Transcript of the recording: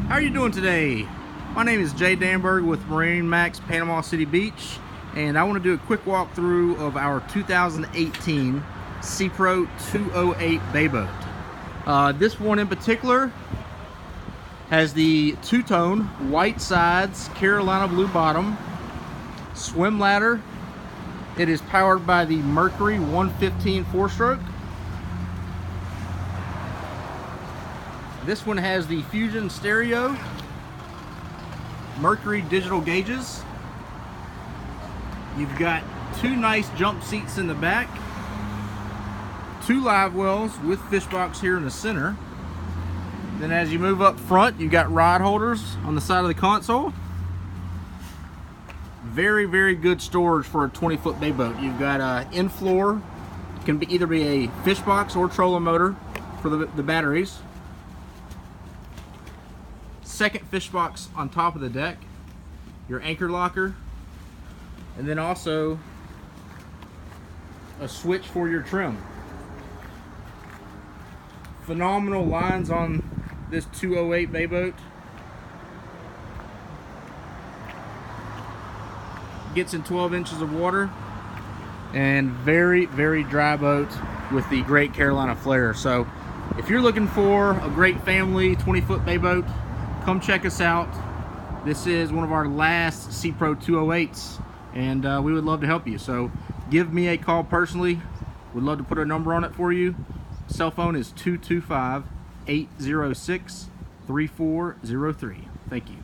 How are you doing today? My name is Jay Danberg with MarineMax Panama City Beach, and I want to do a quick walkthrough of our 2018 Sea Pro 208 bay boat. This one in particular has the two-tone white sides, Carolina blue bottom, swim ladder. It is powered by the Mercury 115 four-stroke. This one has the Fusion stereo, Mercury digital gauges. You've got two nice jump seats in the back, two live wells with fish box here in the center. Then as you move up front, you've got rod holders on the side of the console. Very, very good storage for a 20-foot bay boat. You've got in-floor, can either be a fish box or trolling motor for the batteries. Second fish box on top of the deck, your anchor locker, and then also a switch for your trim. Phenomenal lines on this 208 bay boat. Gets in 12 inches of water, and very, very dry boat with the great Carolina flare. So if you're looking for a great family 20-foot bay boat, come check us out. This is one of our last Sea Pro 208s, and we would love to help you. So give me a call personally. We'd love to put a number on it for you. Cell phone is 225-806-3403. Thank you.